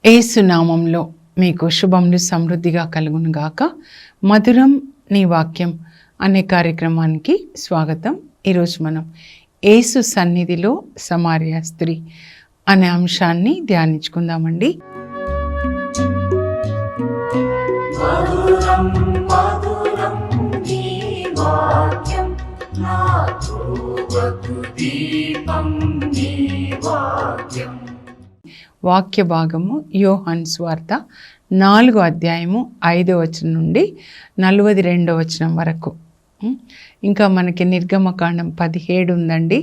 యేసు నామంలో మీకు శుభములు సమృద్ధిగా కలుగునుగాక. మధురం నీ వాక్యం అనే కార్యక్రమానికి స్వాగతం. ఈరోజు మనం యేసు సన్నిధిలో సమార్య స్త్రీ అనే అంశాన్ని ధ్యానించుకుందామండి. వాక్య భాగము యోహాను సువార్త 4వ అధ్యాయము 5వ వచనం నుండి 42వ వచనం వరకు. ఇంకా మనకి నిర్గమకాండం 17 ఉందండి.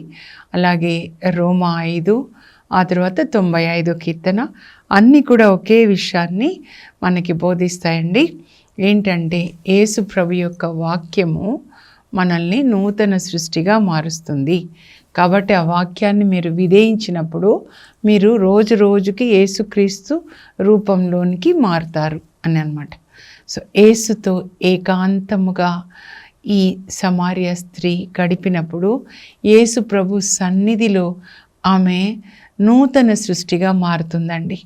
అలాగే రోమా 5, ఆ తర్వాత 95వ కీర్తన, అన్నీ కూడా ఒకే విషయాన్ని మనకి బోధిస్తాయండి. ఏంటంటే యేసు ప్రభు యొక్క వాక్యము మనల్ని నూతన సృష్టిగా మారుస్తుంది. కాబట్టి ఆ వాక్యాన్ని మీరు విధేయించినప్పుడు మీరు రోజు రోజుకి యేసుక్రీస్తు రూపంలోనికి మారుతారు అని అన్నమాట. సో యేసుతో ఏకాంతముగా ఈ సమార్య స్త్రీ గడిపినప్పుడు యేసు ప్రభు సన్నిధిలో ఆమె నూతన సృష్టిగా మారుతుందండి.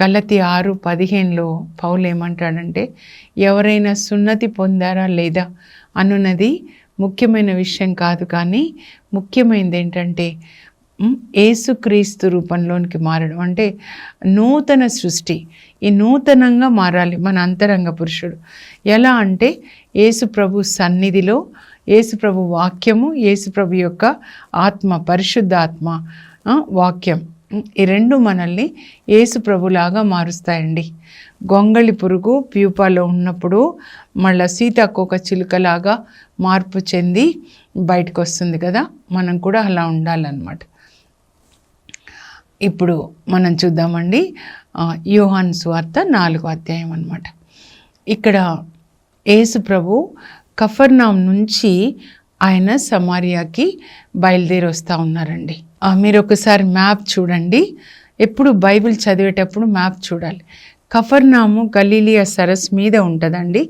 గలతీ 6:15 పౌలు ఏమంటాడంటే, ఎవరైనా సున్నతి పొందారా లేదా అనున్నది ముఖ్యమైన విషయం కాదు, కానీ ముఖ్యమైనది ఏంటంటే యేసుక్రీస్తు రూపంలోనికి మారడం, అంటే నూతన సృష్టి. ఈ నూతనంగా మారాలి మన అంతరంగ పురుషుడు. ఎలా అంటే యేసు ప్రభు సన్నిధిలో యేసు ప్రభు వాక్యము, యేసు ప్రభు యొక్క ఆత్మ, పరిశుద్ధ ఆత్మ, వాక్యం, ఈ రెండు మనల్ని యేసు ప్రభులాగా మారుస్తాయండి. గొంగళి పురుగు ప్యూపాలో ఉన్నప్పుడు మళ్ళీ సీతాకోక చిలుకలాగా మార్పు చెంది బయటకు వస్తుంది కదా, మనం కూడా అలా ఉండాలన్నమాట. ఇప్పుడు మనం చూద్దామండి యోహాను సువార్త 4వ అధ్యాయం అన్నమాట. ఇక్కడ యేసు ప్రభు కఫర్నాం నుంచి ఆయన సమారియాకి బయలుదేరి వస్తూ ఉన్నారండి. మీరు ఒకసారి మ్యాప్ చూడండి. ఎప్పుడు బైబిల్ చదివేటప్పుడు మ్యాప్ చూడాలి. కఫర్నాము గలీలియా సరస్సు మీద ఉంటుందండి.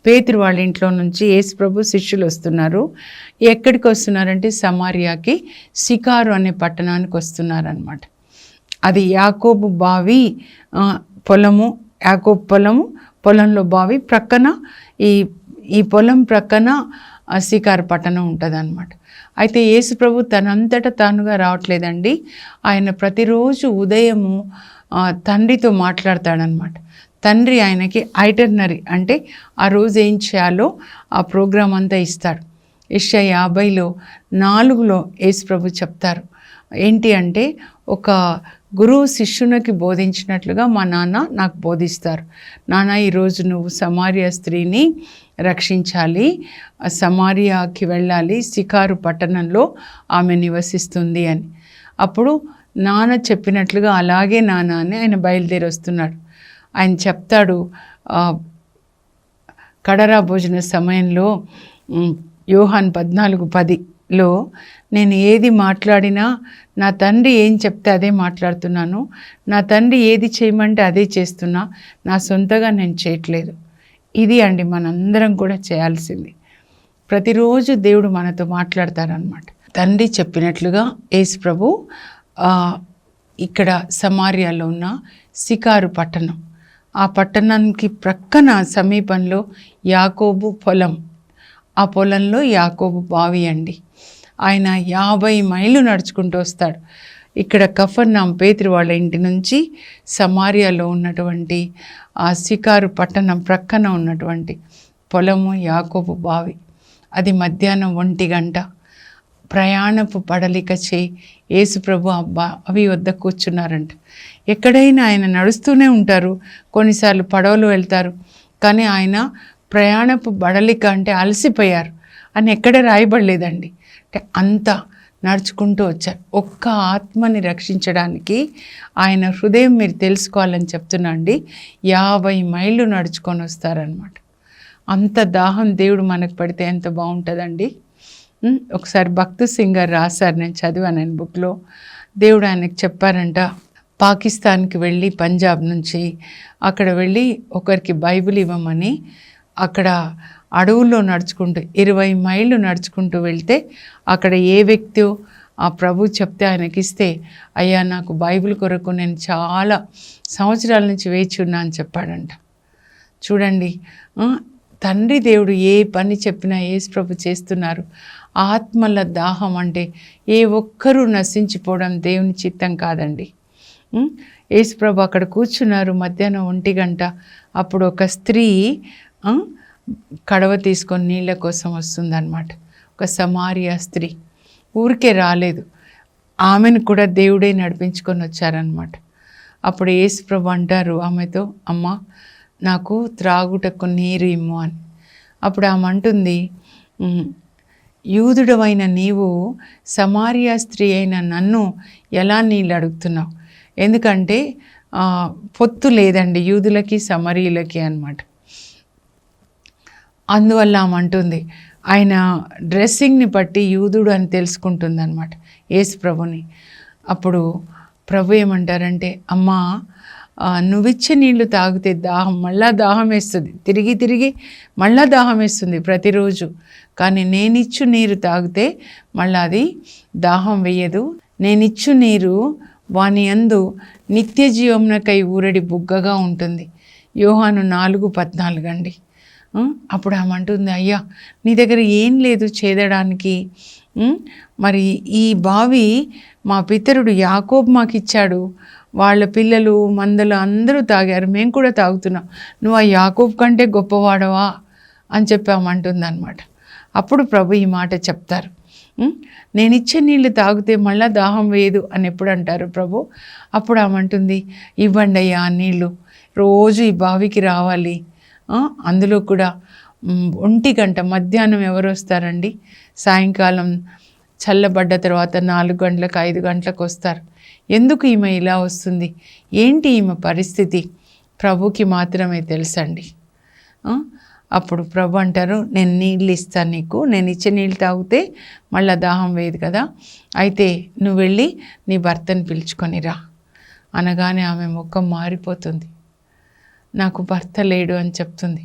పేతురు వాళ్ళ ఇంట్లో నుంచి యేసు ప్రభు శిష్యులు వస్తున్నారు. ఎక్కడికి వస్తున్నారంటే సమారియాకి, సికారు అనే పట్టణానికి వస్తున్నారనమాట. అది యాకోబు బావి పొలము, యాకోబు పొలంలో బావి ప్రక్కన, ఈ పొలం ప్రక్కన సికారు పట్టణం ఉంటుంది అనమాట. అయితే యేసు ప్రభు తనంతటా తానుగా రావట్లేదండి. ఆయన ప్రతిరోజు ఉదయము తండ్రితో మాట్లాడతాడనమాట. తండ్రి ఆయనకి ఐటర్నరీ, అంటే ఆ రోజు ఏం చేయాలో ఆ ప్రోగ్రాం అంతా ఇస్తాడు. యెషయా 50:4 యేసు ప్రభు చెప్తారు. ఏంటి అంటే, ఒక గురువు శిష్యునికి బోధించినట్లుగా మా నాన్న నాకు బోధిస్తారు. నాన్న, ఈరోజు నువ్వు సమార్య స్త్రీని రక్షించాలి, సమారియాకి వెళ్ళాలి, సికారు పట్టణంలో ఆమె నివసిస్తుంది అని. అప్పుడు నాన్న చెప్పినట్లుగా అలాగే నాన్న అని ఆయన బయలుదేరి వస్తున్నాడు. ఆయన చెప్తాడు, కడరా భోజన సమయంలో యోహాను 14:10లో, నేను ఏది మాట్లాడినా నా తండ్రి ఏం చెప్తే అదే మాట్లాడుతున్నాను, నా తండ్రి ఏది చేయమంటే అదే చేస్తున్నా, నా సొంతగా నేను చేయట్లేదు. ఇది అండి మనందరం కూడా చేయాల్సింది. ప్రతిరోజు దేవుడు మనతో మాట్లాడతారనమాట. తండ్రి చెప్పినట్లుగా యేసు ప్రభు ఇక్కడ సమార్యాలో ఉన్న సికారు పట్టణం, ఆ పట్టణానికి ప్రక్కన సమీపంలో యాకోబు పొలం, ఆ పొలంలో యాకోబు బావి అండి. ఆయన 50 మైళ్ళు నడుచుకుంటూ వస్తాడు. ఇక్కడ కఫర్నాం పేతురు వాళ్ళ ఇంటి నుంచి సమార్యాలో ఉన్నటువంటి ఆ సికారు పట్టణం ప్రక్కన ఉన్నటువంటి పొలము యాకోబు బావి. అది మధ్యాహ్నం 1 గంట. ప్రయాణపు పడలిక చేయి యేసు ప్రభు బావి వద్ద కూర్చున్నారంట. ఎక్కడైనా ఆయన నడుస్తూనే ఉంటారు, కొన్నిసార్లు పడవలు వెళ్తారు, కానీ ఆయన ప్రయాణపు బడలిక అంటే అలసిపోయారు అని ఎక్కడ రాయబడలేదండి. అంటే అంతా నడుచుకుంటూ వచ్చారు. ఒక్క ఆత్మని రక్షించడానికి ఆయన హృదయం మీరు తెలుసుకోవాలని చెప్తున్నా అండి. 50 మైళ్ళు నడుచుకొని వస్తారనమాట. అంత దాహం దేవుడు మనకు పడితే ఎంత బాగుంటుందండి. ఒకసారి భక్తు సింగ్ గారు రాశారు, నేను చదివాను ఆయన బుక్లో. దేవుడు ఆయనకు చెప్పారంట, పాకిస్తాన్కి వెళ్ళి పంజాబ్ నుంచి అక్కడ వెళ్ళి ఒకరికి బైబిల్ ఇవ్వమని. అక్కడ అడవుల్లో నడుచుకుంటూ 20 మైళ్ళు నడుచుకుంటూ వెళ్తే అక్కడ ఏ వ్యక్తి ఆ ప్రభు చెప్తే ఆయనకిస్తే, అయ్యా నాకు బైబిల్ కొరకు నేను చాలా సంవత్సరాల నుంచి వేచి ఉన్నా అని చెప్పాడంట. చూడండి, తండ్రి దేవుడు ఏ పని చెప్పినా యేసు ప్రభు చేస్తున్నారు. ఆత్మల దాహం అంటే ఏ ఒక్కరూ నశించిపోవడం దేవుని చిత్తం కాదండి. యేసు ప్రభు అక్కడ కూర్చున్నారు మధ్యాహ్నం 1 గంట. అప్పుడు ఒక స్త్రీ కడవ తీసుకొని నీళ్ళ కోసం వస్తుందన్నమాట. ఒక సమారియా స్త్రీ ఊరికే రాలేదు, ఆమెను కూడా దేవుడే నడిపించుకొని వచ్చారనమాట. అప్పుడు యేసు ప్రభు అంటారు ఆమెతో, అమ్మ నాకు త్రాగుటకు నీరు ఇమ్ము అని. అప్పుడు ఆమె అంటుంది, యూదుడవైన నీవు సమారియా స్త్రీ అయిన నన్ను ఎలా నీళ్ళు అడుగుతున్నావు? ఎందుకంటే పొత్తు లేదండి యూదులకి సమరీయులకి అన్నమాట. అందువల్ల ఆమె అంటుంది, ఆయన డ్రెస్సింగ్ని బట్టి యూదుడు అని తెలుసుకుంటుంది అనమాట యేసు ప్రభుని. అప్పుడు ప్రభు ఏమంటారంటే, అమ్మా నువ్విచ్చే నీళ్లు తాగితే మళ్ళా దాహం వేస్తుంది, తిరిగి తిరిగి మళ్ళా దాహం వేస్తుంది ప్రతిరోజు. కానీ నేనిచ్చు నీరు తాగితే మళ్ళీ అది దాహం వేయదు. నేనిచ్చు నీరు వాని యందు నిత్య జీవమునకై ఊరడి బుగ్గగా ఉంటుంది. యోహాను 4:14 అండి. అప్పుడు ఆమె అంటుంది, అయ్యా నీ దగ్గర ఏం లేదు చేదడానికి, మరి ఈ బావి మా పితరుడు యాకోబు మాకు ఇచ్చాడు, వాళ్ళ పిల్లలు మందలు అందరూ తాగారు, మేము కూడా తాగుతున్నాం, నువ్వు ఆ యాకోబు కంటే గొప్పవాడవా అని చెప్పి ఆమె అంటుంది అనమాట. అప్పుడు ప్రభు ఈ మాట చెప్తారు, నేను ఇచ్చే నీళ్ళు తాగితే మళ్ళీ దాహం వేయదు అని ఎప్పుడు అంటారు ప్రభు. అప్పుడు ఆమె అంటుంది, ఇవ్వండి అయ్యా నీళ్ళు, రోజు ఈ బావికి రావాలి. అందులో కూడా 1 గంట మధ్యాహ్నం ఎవరు వస్తారండి? సాయంకాలం చల్లబడ్డ తర్వాత 4 గంటలకు 5 గంటలకు వస్తారు. ఎందుకు ఈమె ఇలా వస్తుంది? ఏంటి ఈమె పరిస్థితి? ప్రభుకి మాత్రమే తెలుసండి. అప్పుడు ప్రభు అంటారు, నేను నీళ్ళు ఇస్తాను నీకు, నేను ఇచ్చే నీళ్ళు తాగితే మళ్ళీ దాహం వేయదు కదా, అయితే నువ్వు వెళ్ళి నీ భర్తను పిలుచుకొని రా అనగానే ఆమె ముఖం మారిపోతుంది. నాకు భర్త లేడు అని చెప్తుంది.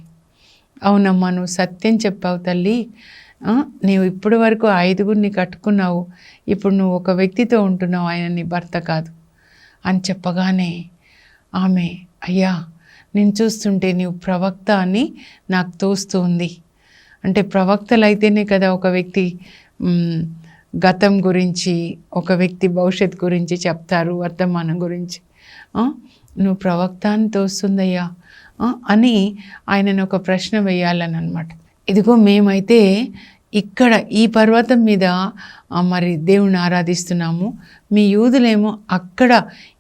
అవునమ్మా నువ్వు సత్యం చెప్పావు తల్లి, నీవు ఇప్పటి వరకు 5గురిని కట్టుకున్నావు, ఇప్పుడు నువ్వు ఒక వ్యక్తితో ఉంటున్నావు, ఆయన నీ భర్త కాదు అని చెప్పగానే ఆమె, అయ్యా నేను చూస్తుంటే నీవు ప్రవక్త అని నాకు తోస్తూ ఉంది. అంటే ప్రవక్తలు అయితేనే కదా ఒక వ్యక్తి గతం గురించి, ఒక వ్యక్తి భవిష్యత్ గురించి చెప్తారు, వర్తమానం గురించి. నువ్వు ప్రవక్త అని తోస్తుందయ్యా అని ఆయనను ఒక ప్రశ్న వేయాలని అనమాట. ఇదిగో మేమైతే ఇక్కడ ఈ పర్వతం మీద మరి దేవుణ్ణి ఆరాధిస్తున్నాము, మీ యూదులేమో అక్కడ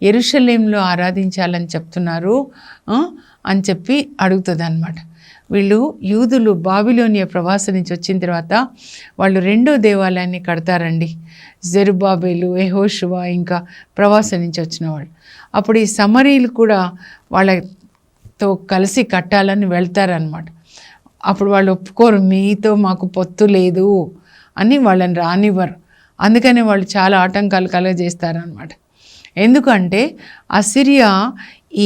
యెరూషలేములో ఆరాధించాలని చెప్తున్నారు అని చెప్పి అడుగుతుంది అనమాట. వీళ్ళు యూదులు బాబిలోనియా ప్రవాసం నుంచి వచ్చిన తర్వాత వాళ్ళు 2వ దేవాలయాన్ని కడతారండి. జెరుబ్బాబెలు, యెహోషువ ఇంకా ప్రవాసం నుంచి వచ్చిన వాళ్ళు. అప్పుడు ఈ సమరీయులు కూడా వాళ్ళతో కలిసి కట్టాలని వెళ్తారనమాట. అప్పుడు వాళ్ళు ఒప్పుకోరు, మీతో మాకు పొత్తు లేదు అని వాళ్ళని రానివ్వరు. అందుకని వాళ్ళు చాలా ఆటంకాలు కలుగజేస్తారనమాట. ఎందుకంటే అసిరియా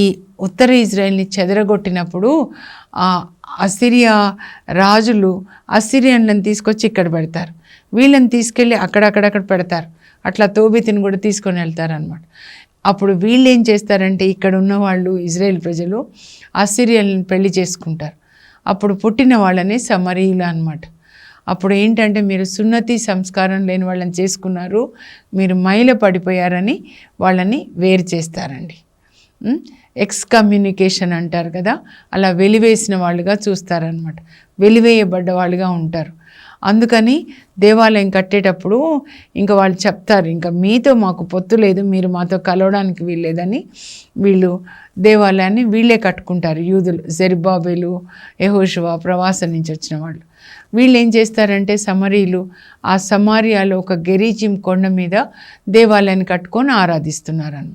ఈ ఉత్తర ఇజ్రాయెల్ని చెదరగొట్టినప్పుడు అసిరియా రాజులు అసిరియన్లను తీసుకొచ్చి ఇక్కడ పెడతారు, వీళ్ళని తీసుకెళ్ళి అక్కడక్కడ పెడతారు, అట్లా తోబితిని కూడా తీసుకొని వెళ్తారనమాట. అప్పుడు వీళ్ళు ఏం చేస్తారంటే ఇక్కడ ఉన్న వాళ్ళు ఇజ్రాయెల్ ప్రజలు అసిరియన్లను పెళ్లి చేసుకుంటారు. అప్పుడు పుట్టిన వాళ్ళని సమరీయులు అనమాట. అప్పుడు ఏంటంటే మీరు సున్నతి సంస్కారం లేని వాళ్ళని చేసుకున్నారు, మీరు మైల పడిపోయారని వాళ్ళని వేరు చేస్తారండి. ఎక్స్కమ్యూనికేషన్ అంటారు కదా, అలా వెలివేసిన వాళ్ళుగా చూస్తారనమాట, వెలివేయబడ్డ వాళ్ళుగా ఉంటారు. అందుకని దేవాలయం కట్టేటప్పుడు ఇంకా వాళ్ళు చెప్తారు, ఇంకా మీతో మాకు పొత్తు లేదు, మీరు మాతో కలవడానికి వీల్లేదని వీళ్ళు దేవాలయాన్ని వీళ్ళే కట్టుకుంటారు యూదులు. జెరుబ్బాబెలు, యెహోషువ ప్రవాసం నుంచి వచ్చిన వాళ్ళు. వీళ్ళు ఏం చేస్తారంటే సమరీయులు ఆ సమారియాలో ఒక గెరిజిం కొండ మీద దేవాలయాన్ని కట్టుకొని ఆరాధిస్తున్నారన్న.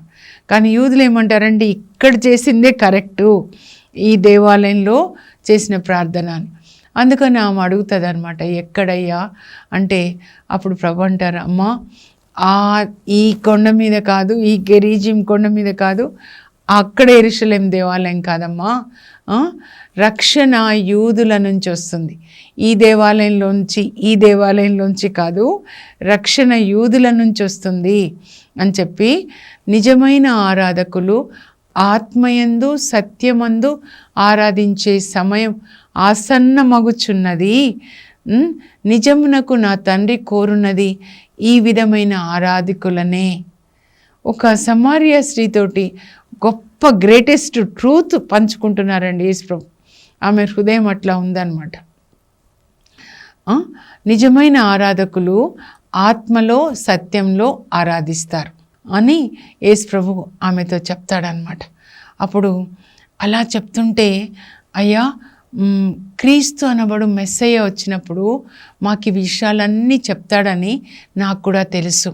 కానీ యూదులు ఏమంటారంటే ఇక్కడ చేసిందే కరెక్టు, ఈ దేవాలయంలో చేసిన ప్రార్థన అని. అందుకని ఆమె అడుగుతుంది అనమాట, ఎక్కడయ్యా అంటే అప్పుడు ప్రభు అంటారు, అమ్మా ఈ కొండ మీద కాదు, ఈ గెరిజిం కొండ మీద కాదు, అక్కడ యెరూషలేం దేవాలయం కాదమ్మా, రక్షణ యూదుల నుంచి వస్తుంది. ఈ దేవాలయంలోంచి కాదు, రక్షణ యూదుల నుంచి వస్తుంది అని చెప్పి నిజమైన ఆరాధకులు ఆత్మయందు సత్యమందు ఆరాధించే సమయం ఆసన్నమగుచున్నది. నిజమునకు నా తండ్రి కోరున్నది ఈ విధమైన ఆరాధకులనే. ఒక సమరియా స్త్రీతోటి గొప్ప గ్రేటెస్ట్ ట్రూత్ పంచుకుంటున్నారండి యేసుప్రభు. ఆమె హృదయం అట్లా ఉందన్నమాట. నిజమైన ఆరాధకులు ఆత్మలో సత్యంలో ఆరాధిస్తారు అని యేసుప్రభు ఆమెతో చెప్తాడనమాట. అప్పుడు అలా చెప్తుంటే, అయ్యా క్రీస్తు అనబడు మెస్సయ్య వచ్చినప్పుడు మాకు ఈ విషయాలన్నీ చెప్తాడని నాకు కూడా తెలుసు.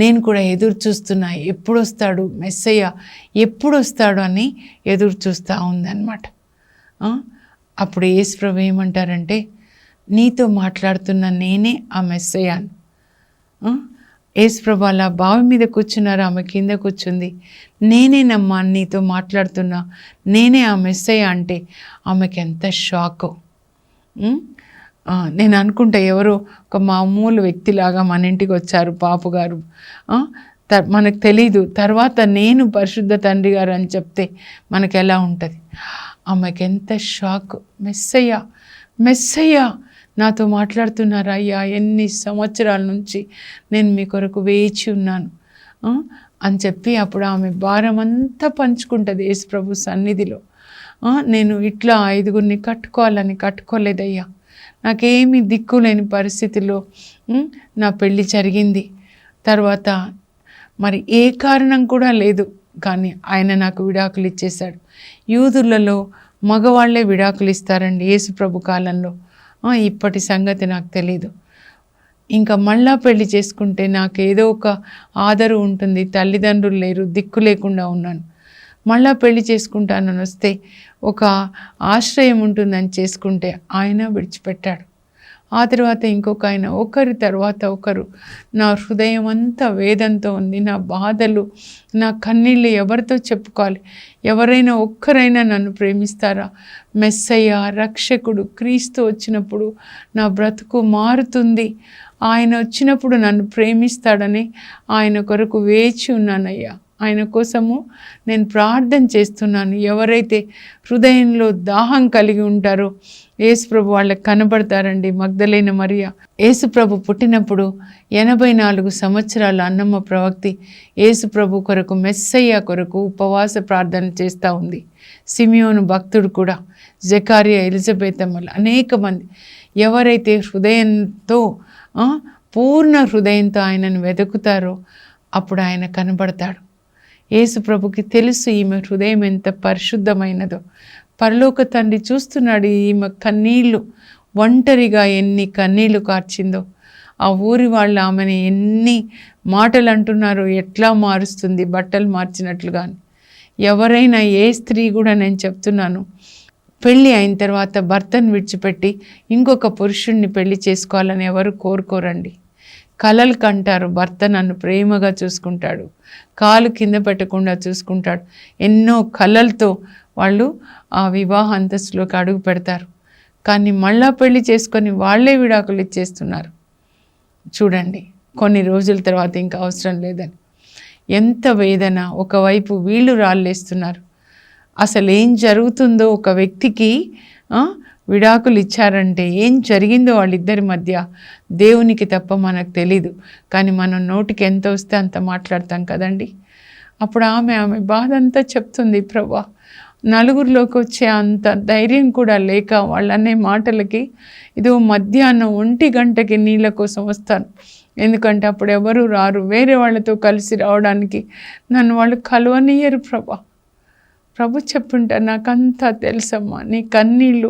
నేను కూడా ఎదురు చూస్తున్నా, ఎప్పుడు వస్తాడు మెస్సయ్య, ఎప్పుడు వస్తాడు అని ఎదురు చూస్తూ ఉందన్నమాట. అప్పుడు యేసుప్రభు ఏమంటారంటే, నీతో మాట్లాడుతున్న నేనే ఆ మెస్సయ్యాను. యేసుప్రభు అలా బావి మీద కూర్చున్నారు, ఆమె కింద కూర్చుంది. నేనేనమ్మా నీతో మాట్లాడుతున్నా, నేనే ఆ మెస్సయ్య అంటే ఆమెకి ఎంత షాకు. నేను అనుకుంటా ఎవరో ఒక మామూలు వ్యక్తిలాగా మన ఇంటికి వచ్చారు పాపు గారు, మనకు తెలీదు. తర్వాత నేను పరిశుద్ధ తండ్రి గారు అని చెప్తే మనకు ఎలా ఉంటుంది? ఆమెకి ఎంత షాక్. మెస్సయ్య నాతో మాట్లాడుతున్నారా అయ్యా, ఎన్ని సంవత్సరాల నుంచి నేను మీ కొరకు వేచి ఉన్నాను అని చెప్పి అప్పుడు ఆమె భారం అంతా పంచుకుంటుంది యేసుప్రభు సన్నిధిలో. నేను ఇట్లా 5గురిని కట్టుకోలేదయ్యా, నాకేమీ దిక్కు లేని పరిస్థితిలో నా పెళ్ళి జరిగింది. తర్వాత మరి ఏ కారణం కూడా లేదు, కానీ ఆయన నాకు విడాకులు ఇచ్చేశాడు. యూదులలో మగవాళ్లే విడాకులు ఇస్తారండి యేసుప్రభు కాలంలో. ఇప్పటి సంగతి నాకు తెలీదు. ఇంకా మళ్ళా పెళ్లి చేసుకుంటే నాకు ఏదో ఒక ఆదరు ఉంటుంది, తల్లిదండ్రులు లేరు, దిక్కు లేకుండా ఉన్నాను. మళ్ళా పెళ్లి చేసుకుంటానని వస్తే ఒక ఆశ్రయం ఉంటుందని చేసుకుంటే ఆయన విడిచిపెట్టాడు. ఆ తర్వాత ఇంకొక ఆయన, ఒకరి తర్వాత ఒకరు. నా హృదయం అంతా వేదంతో ఉంది, నా బాధలు, నా కన్నీళ్ళు ఎవరితో చెప్పుకోవాలి? ఎవరైనా ఒక్కరైనా నన్ను ప్రేమిస్తారా? మెస్సయ్య రక్షకుడు క్రీస్తు వచ్చినప్పుడు నా బ్రతుకు మారుతుంది, ఆయన వచ్చినప్పుడు నన్ను ప్రేమిస్తాడని ఆయన కొరకు వేచి ఉన్నానయ్యా. ఆయన కోసము నేను ప్రార్థన చేస్తున్నాను. ఎవరైతే హృదయంలో దాహం కలిగి ఉంటారో యేసుప్రభు వాళ్ళకి కనబడతారండి. మగ్దలేన మరియ యేసుప్రభు పుట్టినప్పుడు 84 సంవత్సరాల అన్నమ్మ ప్రవక్తి యేసుప్రభు కొరకు, మెస్సయ్య కొరకు ఉపవాస ప్రార్థన చేస్తూ ఉంది. సిమియోను భక్తుడు కూడా, జకారియా, ఎలిజబెత్ అమ్మలు, అనేక మంది ఎవరైతే హృదయంతో పూర్ణ హృదయంతో ఆయనను వెతుకుతారో అప్పుడు ఆయన కనబడతాడు. యేసుప్రభుకి తెలుసు ఈమె హృదయం ఎంత పరిశుద్ధమైనదో. పరలోక తండ్రి చూస్తున్నాడు ఈమె కన్నీళ్ళు, ఒంటరిగా ఎన్ని కన్నీళ్లు కార్చిందో. ఆ ఊరి వాళ్ళు ఆమెను ఎన్ని మాటలు అంటున్నారో, ఎట్లా మారుస్తుంది బట్టలు మార్చినట్లుగా. ఎవరైనా ఏ స్త్రీ కూడా నేను చెప్తున్నాను, పెళ్ళి అయిన తర్వాత భర్తను విడిచిపెట్టి ఇంకొక పురుషుణ్ణి పెళ్లి చేసుకోవాలని ఎవరు కోరుకోరండి. కలలు కంటారు, భర్త నన్ను ప్రేమగా చూసుకుంటాడు, కాలు కింద పెట్టకుండా చూసుకుంటాడు. ఎన్నో కలలతో వాళ్ళు ఆ వివాహ అంతస్తులోకి అడుగు పెడతారు. కానీ మళ్ళా పెళ్లి చేసుకొని వాళ్ళే విడాకులు ఇచ్చేస్తున్నారు. చూడండి, కొన్ని రోజుల తర్వాత ఇంకా అవసరం లేదని. ఎంత వేదన! ఒకవైపు వీళ్ళు రాళ్ళేస్తున్నారు. అసలు ఏం జరుగుతుందో, ఒక వ్యక్తికి విడాకులు ఇచ్చారంటే ఏం జరిగిందో వాళ్ళిద్దరి మధ్య దేవునికి తప్ప మనకు తెలీదు. కానీ మనం నోటికి ఎంత వస్తే అంత మాట్లాడతాం కదండి. అప్పుడు ఆమె బాధ అంతా చెప్తుంది. ప్రభా, నలుగురిలోకి వచ్చే అంత ధైర్యం కూడా లేక వాళ్ళనే మాటలకి, ఇదో మధ్యాహ్నం 1 గంటకి నీళ్ళ కోసం వస్తాను, ఎందుకంటే అప్పుడు ఎవరు రారు, వేరే వాళ్ళతో కలిసి రావడానికి నన్ను వాళ్ళు కలవనియ్యరు ప్రభా. ప్రభు చెప్పుంటా, నాకంతా తెలుసమ్మా, నీ కన్నీళ్ళు,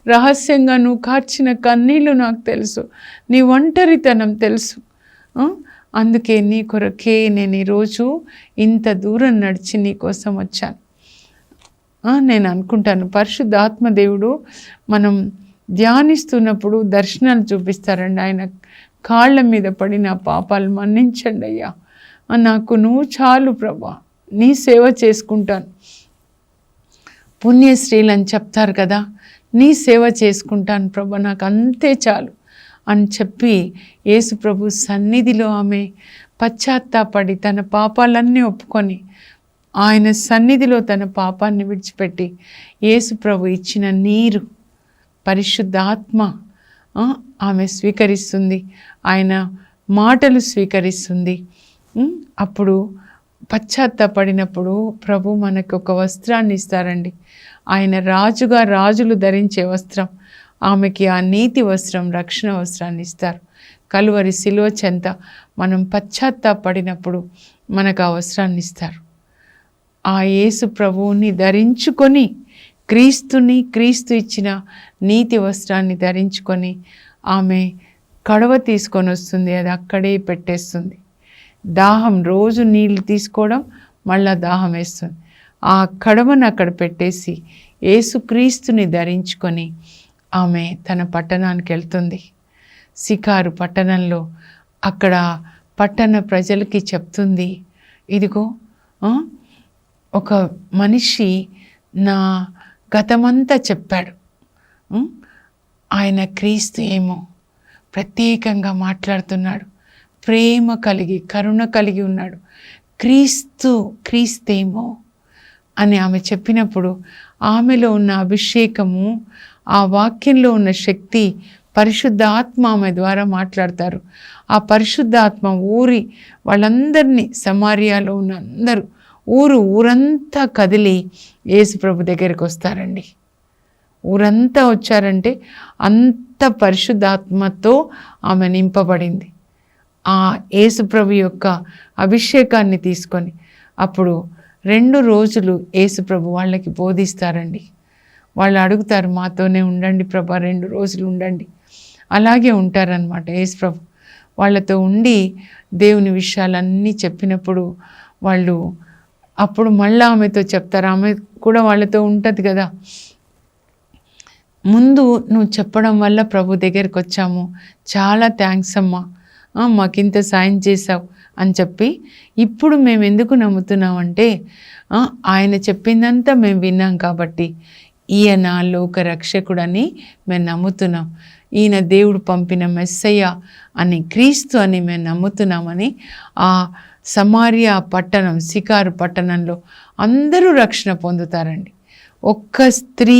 రహస్యంగా నువ్వు కార్చిన కన్నీళ్ళు నాకు తెలుసు, నీ ఒంటరితనం తెలుసు. అందుకే నీ కొరకే నేను ఈరోజు ఇంత దూరం నడిచి నీ కోసం వచ్చాను. నేను అనుకుంటాను, పరిశుద్ధాత్మదేవుడు మనం ధ్యానిస్తున్నప్పుడు దర్శనాలు చూపిస్తారండి. ఆయన కాళ్ళ మీద పడి నా పాపాలు మన్నించండి అయ్యా, నాకు నువ్వు చాలు ప్రభా, నీ సేవ చేసుకుంటాను. పుణ్యశ్రీలని చెప్తారు కదా, నీ సేవ చేసుకుంటాను ప్రభు, నాకు అంతే చాలు అని చెప్పి యేసు ప్రభు సన్నిధిలో ఆమె పశ్చాత్తాపడి తన పాపాలన్నీ ఒప్పుకొని ఆయన సన్నిధిలో తన పాపాన్ని విడిచిపెట్టి యేసు ప్రభు ఇచ్చిన నీరు, పరిశుద్ధాత్మ ఆమె స్వీకరిస్తుంది, ఆయన మాటలు స్వీకరిస్తుంది. అప్పుడు పశ్చాత్తాపడినప్పుడు ప్రభు మనకు ఒక వస్త్రాన్ని ఇస్తారండి. ఆయన రాజుగా రాజులు ధరించే వస్త్రం, ఆమెకి ఆ నీతి వస్త్రం, రక్షణ వస్త్రాన్ని ఇస్తారు. కలువరి శిలువ చెంత మనం పశ్చాత్తాపడినప్పుడు మనకు ఆ వస్త్రాన్ని ఇస్తారు. ఆ యేసు ప్రభువుని ధరించుకొని క్రీస్తు ఇచ్చిన నీతి వస్త్రాన్ని ధరించుకొని ఆమె కడవ తీసుకొని వస్తుంది, అది అక్కడే పెట్టేస్తుంది. దాహం, రోజు నీళ్ళు తీసుకోవడం, మళ్ళా దాహం వేస్తుంది. ఆ కడవను అక్కడ పెట్టేసి యేసుక్రీస్తుని ధరించుకొని ఆమె తన పట్టణానికి వెళ్తుంది. సికారు పట్టణంలో అక్కడ పట్టణ ప్రజలకి చెప్తుంది, ఇదిగో ఒక మనిషి నా గతమంతా చెప్పాడు, ఆయన క్రీస్తు ఏమో ప్రత్యేకంగా మాట్లాడుతున్నాడు, ప్రేమ కలిగి కరుణ కలిగి ఉన్నాడు, క్రీస్తేమో అని ఆమె చెప్పినప్పుడు ఆమెలో ఉన్న అభిషేకము, ఆ వాక్యంలో ఉన్న శక్తి, పరిశుద్ధ ఆత్మ ఆమె ద్వారా మాట్లాడతారు. ఆ పరిశుద్ధ ఆత్మ వాళ్ళందరినీ, సమరియలో ఉన్న అందరూ ఊరంతా కదిలి యేసు ప్రభు దగ్గరికి వస్తారండి. ఊరంతా వచ్చారంటే అంత పరిశుద్ధాత్మతో ఆమె నింపబడింది. ఆ యేసు ప్రభు యొక్క అభిషేకాన్ని తీసుకొని అప్పుడు 2 రోజులు యేసు ప్రభు వాళ్ళకి బోధిస్తారండి. వాళ్ళు అడుగుతారు, మాతోనే ఉండండి ప్రభా, 2 రోజులు ఉండండి. అలాగే ఉంటారనమాట. యేసు ప్రభు వాళ్ళతో ఉండి దేవుని విషయాలన్నీ చెప్పినప్పుడు వాళ్ళు అప్పుడు మళ్ళీ ఆమెతో చెప్తారు. ఆమె కూడా వాళ్ళతో ఉంటుంది కదా, ముందు నువ్వు చెప్పడం వల్ల ప్రభు దగ్గరికి వచ్చాము, చాలా థ్యాంక్స్ అమ్మా, మాకింత సాయం చేసావు అని చెప్పి, ఇప్పుడు మేము ఎందుకు నమ్ముతున్నామంటే ఆయన చెప్పిందంతా మేము విన్నాం కాబట్టి, ఈయన లోక రక్షకుడని మేము నమ్ముతున్నాం, ఈయన దేవుడు పంపిన మెస్సయ్య అని, క్రీస్తు అని మేము నమ్ముతున్నామని ఆ సమరియా పట్టణం, సికారు పట్టణంలో అందరూ రక్షణ పొందుతారండి. ఒక్క స్త్రీ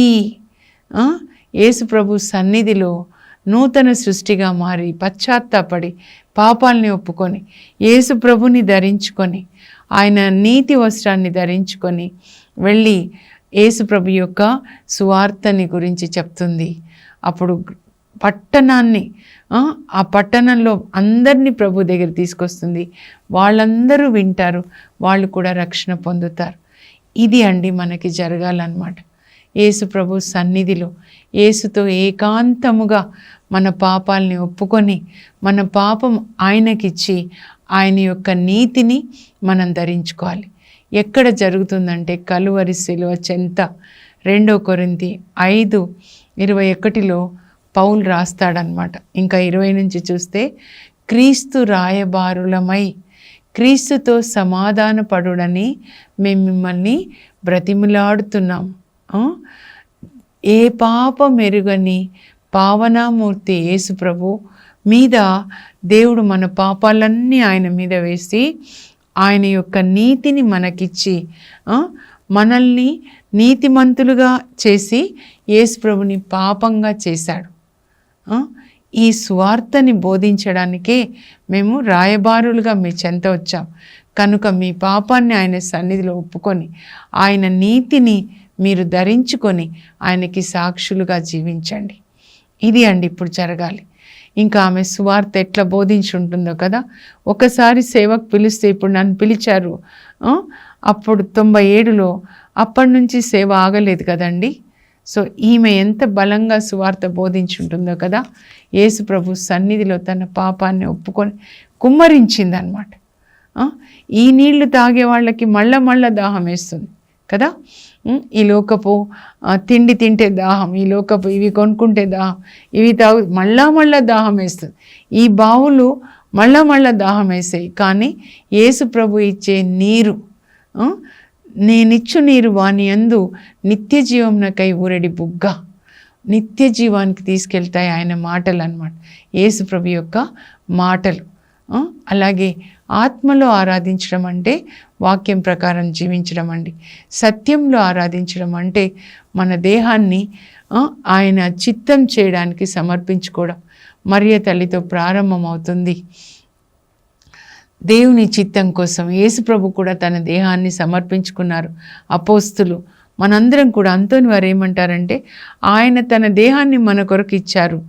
యేసు ప్రభు సన్నిధిలో నూతన సృష్టిగా మారి పశ్చాత్తాపడి పాపాలని ఒప్పుకొని యేసు ప్రభుని ధరించుకొని ఆయన నీతి వస్త్రాన్ని ధరించుకొని వెళ్ళి యేసు ప్రభు యొక్క సువార్తని గురించి చెప్తుంది. అప్పుడు పట్టణాన్ని, ఆ పట్టణంలో అందరినీ ప్రభు దగ్గర తీసుకొస్తుంది. వాళ్ళందరూ వింటారు, వాళ్ళు కూడా రక్షణ పొందుతారు. ఇది అండి మనకి జరగాలన్నమాట. యేసు ప్రభు సన్నిధిలో యేసుతో ఏకాంతముగా మన పాపాలని ఒప్పుకొని మన పాపం ఆయనకిచ్చి ఆయన యొక్క నీతిని మనం ధరించుకోవాలి. ఎక్కడ జరుగుతుందంటే కలువరి శిలువ చెంత. 2 కొరింథీ 5:21 పౌలు రాస్తాడనమాట. ఇంకా 20 నుంచి చూస్తే, క్రీస్తు రాయబారులమై క్రీస్తుతో సమాధాన పడుడని మేము మిమ్మల్ని బ్రతిమిలాడుతున్నాం. ఏ పాపం ఎరుగని పావనామూర్తి యేసు ప్రభు మీద దేవుడు మన పాపాలన్నీ ఆయన మీద వేసి ఆయన యొక్క నీతిని మనకిచ్చి మనల్ని నీతిమంతులుగా చేసి యేసు ప్రభుని పాపంగా చేశాడు. ఈ సువార్తని బోధించడానికే మేము రాయబారులుగా మీ చెంత వచ్చాం. కనుక మీ పాపాన్ని ఆయన సన్నిధిలో ఒప్పుకొని ఆయన నీతిని మీరు ధరించుకొని ఆయనకి సాక్షులుగా జీవించండి. ఇది అండి ఇప్పుడు జరగాలి. ఇంకా ఆమె సువార్త ఎట్లా బోధించి ఉంటుందో కదా. ఒకసారి సేవకు పిలిస్తే, ఇప్పుడు నన్ను పిలిచారు అప్పుడు 97లో, అప్పటి నుంచి సేవ ఆగలేదు కదండి. సో ఈమె ఎంత బలంగా సువార్త బోధించి ఉంటుందో కదా. యేసు ప్రభు సన్నిధిలో తన పాపాన్ని ఒప్పుకొని కుమ్మరించింది అనమాట. ఈ నీళ్లు తాగే వాళ్ళకి మళ్ళా దాహం వేస్తుంది కదా. ఈ లోకపు తిండి తింటే దాహం, ఈ లోకపు ఇవి కొనుక్కుంటే దాహం, ఇవి తాగు మళ్ళా దాహం వేస్తుంది. ఈ బావులు మళ్ళా దాహం వేసాయి. కానీ యేసు ప్రభు ఇచ్చే నీరు, నేనిచ్చు నీరు వాని యందు నిత్య జీవమునకై ఊరడి బుగ్గ. నిత్య జీవానికి తీసుకెళ్తాయి ఆయన మాటలు అన్నమాట, యేసు ప్రభు యొక్క మాటలు. అలాగే ఆత్మలో ఆరాధించడం అంటే వాక్యం ప్రకారం జీవించడం అండి. సత్యంలో ఆరాధించడం అంటే మన దేహాన్ని ఆయన చిత్తం చేయడానికి సమర్పించుకోవడం. మరియ తల్లితో ప్రారంభమవుతుంది దేవుని చిత్తం కోసం. యేసు ప్రభు కూడా తన దేహాన్ని సమర్పించుకున్నారు. అపోస్తులు మనందరం కూడా అంతోని వారు ఏమంటారంటే ఆయన తన దేహాన్ని మన కొరకు ఇచ్చారు,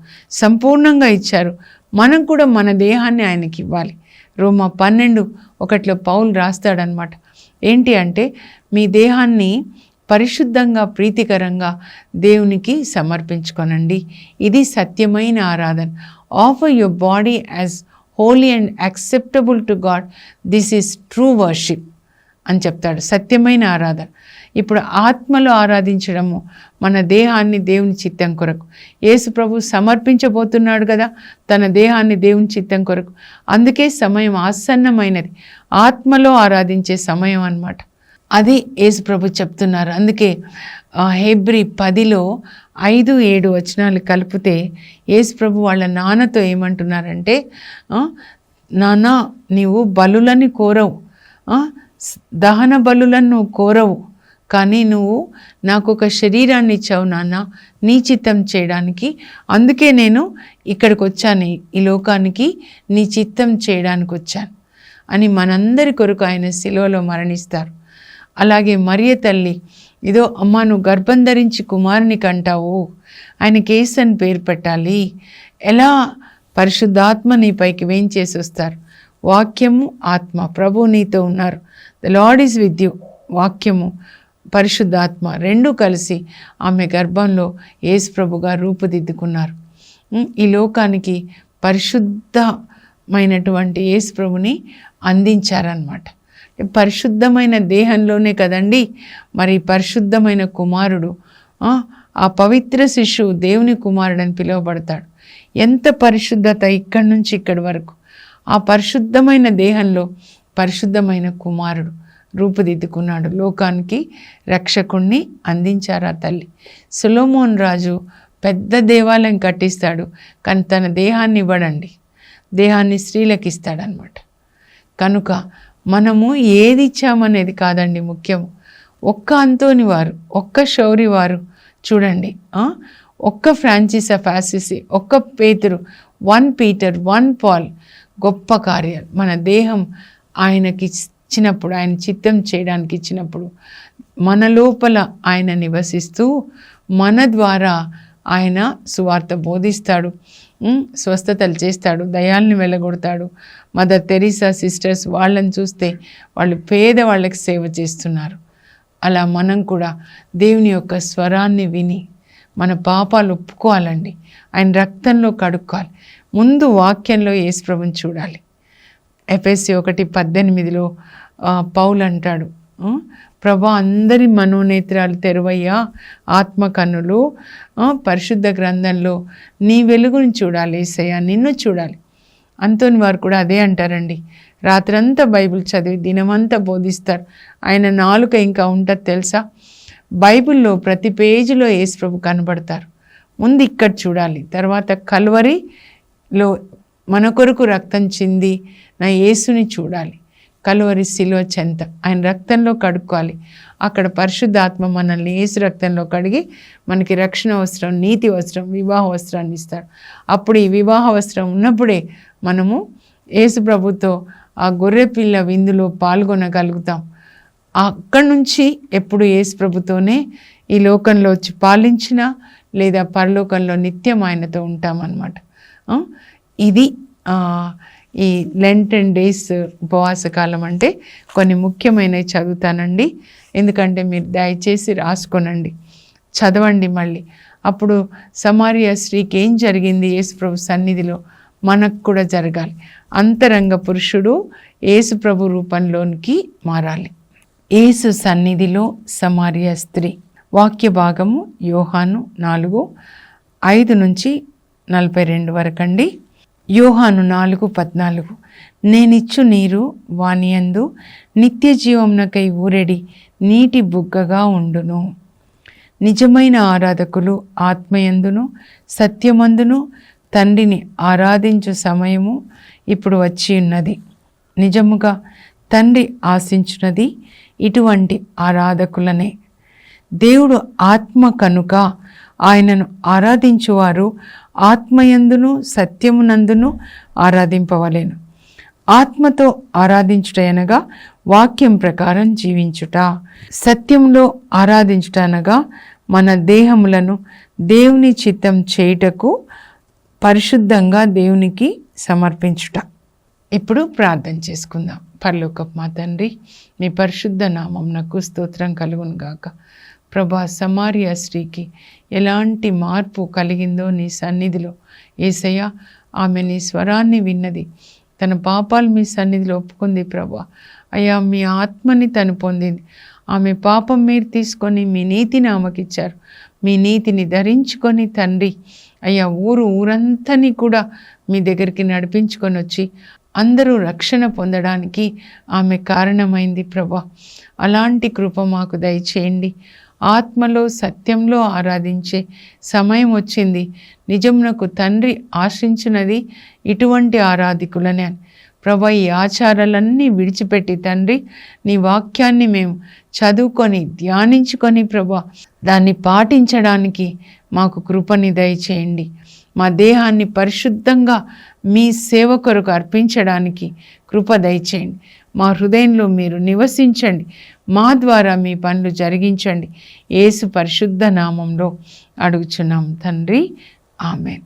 సంపూర్ణంగా ఇచ్చారు. మనం కూడా మన దేహాన్ని ఆయనకి ఇవ్వాలి. రోమా 12:1 పౌలు రాస్తాడనమాట. ఏంటి అంటే మీ దేహాన్ని పరిశుద్ధంగా ప్రీతికరంగా దేవునికి సమర్పించుకొనండి, ఇది సత్యమైన ఆరాధన. Offer your body as Holi and acceptable to God, this is true worship అని చెప్తాడు, సత్యమైన ఆరాధన. ఇప్పుడు ఆత్మలో ఆరాధించడము మన దేహాన్ని దేవుని చిత్తం కొరకు. యేసు ప్రభు సమర్పించబోతున్నాడు కదా తన దేహాన్ని దేవుని చిత్తం కొరకు. అందుకే సమయం ఆసన్నమైనది, ఆత్మలో ఆరాధించే సమయం అన్నమాట. అది యేసు ప్రభు చెప్తున్నారు. అందుకే హెబ్రీ 10:5-7 వచనాలు కలిపితే యేసు ప్రభు వాళ్ళ నాన్నతో ఏమంటున్నారంటే, నాన్న నీవు బలులని కోరవు, దహన బలులను నువ్వు కోరవు, కానీ నువ్వు నాకు ఒక శరీరాన్ని ఇచ్చావు నాన్న నీ చిత్తం చేయడానికి. అందుకే నేను ఇక్కడికి వచ్చాను, ఈ లోకానికి నీ చిత్తం చేయడానికి వచ్చాను అని మనందరి కొరకు ఆయన శిలువలో మరణిస్తారు. అలాగే మరియ తల్లి, ఇదో అమ్మ నువ్వు గర్భం ధరించి కుమారుని కంటావు, ఆయనకి యేసు అని పేరు పెట్టాలి. ఎలా? పరిశుద్ధాత్మ నీ పైకి వేయించేసి వస్తారు. వాక్యము ఆత్మ, ప్రభు నీతో ఉన్నారు. The lord is with you. వాక్యము పరిశుద్ధాత్మ రెండు కలిసి ఆమె గర్భంలో యేసు ప్రభుగా రూపుదిద్దుకున్నారు. ఈ లోకానికి పరిశుద్ధమైనటువంటి యేసు ప్రభుని అందించారన్నమాట. పరిశుద్ధమైన దేహంలోనే కదండి మరి పరిశుద్ధమైన కుమారుడు, ఆ పవిత్ర శిశువు దేవుని కుమారుడు అని పిలువబడతాడు. ఎంత పరిశుద్ధత ఇక్కడి నుంచి ఇక్కడి వరకు. ఆ పరిశుద్ధమైన దేహంలో పరిశుద్ధమైన కుమారుడు రూపుదిద్దుకున్నాడు. లోకానికి రక్షకుణ్ణి అందించారు ఆ తల్లి. సొలొమోన్ రాజు పెద్ద దేవాలయం కట్టిస్తాడు, కానీ తన దేహాన్ని ఇవ్వడండి, దేహాన్ని స్త్రీలకు ఇస్తాడనమాట. కనుక మనము ఏది ఇచ్చామనేది కాదండి ముఖ్యము. ఒక్క అంతోని వారు, ఒక్క శౌరి వారు చూడండి, ఒక్క ఫ్రాన్సిస్ ఆఫ్ అసిసి, ఒక్క పేతురు, 1 పీటర్, 1 పాల్, గొప్ప కార్యాలు. మన దేహం ఆయనకి ఇచ్చినప్పుడు, ఆయన చిత్తం చేయడానికి ఇచ్చినప్పుడు మన లోపల ఆయన నివసిస్తూ మన ద్వారా ఆయన సువార్త బోధిస్తాడు, స్వస్థతలు చేస్తాడు, దయాల్ని వెళ్ళగొడతాడు. మదర్ తెరీసా సిస్టర్స్ వాళ్ళని చూస్తే వాళ్ళు పేదవాళ్ళకి సేవ చేస్తున్నారు. అలా మనం కూడా దేవుని యొక్క స్వరాన్ని విని మన పాపాలు ఒప్పుకోవాలండి, ఆయన రక్తంలో కడుక్కోవాలి. ముందు వాక్యంలో యేసు ప్రభుని చూడాలి. ఎఫెసీ 1:18 పౌలు అంటాడు, ప్రభా అందరి మనోనేత్రాలు తెరువయ్యా, ఆత్మ కన్నులు పరిశుద్ధ గ్రంథంలో నీ వెలుగుని చూడాలి యేసయ్యా, నిన్ను చూడాలి. అంతోని వారు కూడా అదే అంటారండి. రాత్రంతా బైబిల్ చదివి దినమంతా బోధిస్తారు. ఆయన నాలుక ఇంకా ఉంటుంది తెలుసా? బైబిల్లో ప్రతి పేజీలో యేసు ప్రభు కనబడతారు. ముందు ఇక్కడ చూడాలి, తర్వాత కల్వరిలో మన కొరకు రక్తం చింది నా యేసుని చూడాలి. కలువరి శిలువ చెంత ఆయన రక్తంలో కడుక్కోవాలి. అక్కడ పరిశుద్ధాత్మ మనల్ని యేసు రక్తంలో కడిగి మనకి రక్షణ వస్త్రం, నీతి వస్త్రం, వివాహ వస్త్రాన్ని ఇస్తాడు. అప్పుడు ఈ వివాహ వస్త్రం ఉన్నప్పుడే మనము యేసు ప్రభుతో ఆ గొర్రె పిల్ల విందులో పాల్గొనగలుగుతాం. అక్కడి నుంచి ఎప్పుడు యేసు ప్రభుతోనే ఈ లోకంలో వచ్చి పాలించినా లేదా పరలోకంలో నిత్యం ఆయనతో ఉంటామన్నమాట. ఇది ఈ లెంటెన్ డేస్ ఉపవాస కాలం అంటే కొన్ని ముఖ్యమైనవి చదువుతానండి. ఎందుకంటే మీరు దయచేసి రాసుకోనండి, చదవండి మళ్ళీ. అప్పుడు సమార్య స్త్రీకి ఏం జరిగింది యేసు ప్రభు సన్నిధిలో మనకు కూడా జరగాలి. అంతరంగ పురుషుడు యేసు ప్రభు రూపంలోనికి మారాలి. యేసు సన్నిధిలో సమార్య స్త్రీ. వాక్య భాగము యోహాను 4:5-42 వరకండి. యోహాను 4:14 నేనిచ్చు నీరు వానియందు నిత్య జీవమునకై ఊరెడి నీటి బుగ్గగా ఉండును. నిజమైన ఆరాధకులు ఆత్మయందును సత్యమందును తండ్రిని ఆరాధించు సమయము ఇప్పుడు వచ్చి ఉన్నది. నిజముగా తండ్రి ఆశించున్నది ఇటువంటి ఆరాధకులనే. దేవుడు ఆత్మ కనుక ఆయనను ఆరాధించువారు ఆత్మయందును సత్యమునందును ఆరాధింపవలెను. ఆత్మతో ఆరాధించుట అనగా వాక్యం ప్రకారం జీవించుట, సత్యంలో ఆరాధించుట అనగా మన దేహములను దేవుని చిత్తం చేయుటకు పరిశుద్ధంగా దేవునికి సమర్పించుట. ఇప్పుడు ప్రార్థన చేసుకుందాం. పరలోకపు మా తండ్రి, మీ పరిశుద్ధ నామమునకు స్తోత్రం కలుగును గాక. ప్రభా, సమారియా స్త్రీకి ఎలాంటి మార్పు కలిగిందో నీ సన్నిధిలో యేసయ్య, ఆమె నీ స్వరాన్ని విన్నది, తన పాపాలు మీ సన్నిధిలో ఒప్పుకుంది ప్రభా. అయ్యా, మీ ఆత్మని తను పొందింది. ఆమె పాపం మీరు తీసుకొని మీ నీతిని ఆమెకిచ్చారు. మీ నీతిని ధరించుకొని తండ్రి అయ్యా ఊరంతని కూడా మీ దగ్గరికి నడిపించుకొని వచ్చి అందరూ రక్షణ పొందడానికి ఆమె కారణమైంది ప్రభా. అలాంటి కృప మాకు దయచేయండి. ఆత్మలో సత్యంలో ఆరాధించే సమయం వచ్చింది. నిజమునకు తండ్రి ఆశించినది ఇటువంటి ఆరాధికులనే ప్రభా. ఈ ఆచారాలన్నీ విడిచిపెట్టి తండ్రి నీ వాక్యాన్ని మేము చదువుకొని ధ్యానించుకొని ప్రభా దాన్ని పాటించడానికి మాకు కృపని దయచేయండి. మా దేహాన్ని పరిశుద్ధంగా మీ సేవ కొరకు అర్పించడానికి కృప దయచేయండి. మా హృదయంలో మీరు నివసించండి. మా ద్వారా మీ పనులు జరిగించండి. యేసు పరిశుద్ధ నామంలో అడుగుచున్నాం తండ్రి, ఆమేన్.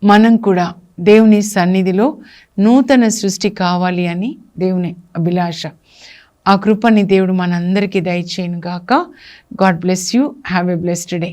మనం కూడా దేవుని సన్నిధిలో నూతన సృష్టి కావాలి అని దేవుని అభిలాష. ఆ కృపని దేవుడు మనందరికీ దయచేయను గాక. God bless you. Have a blessed day.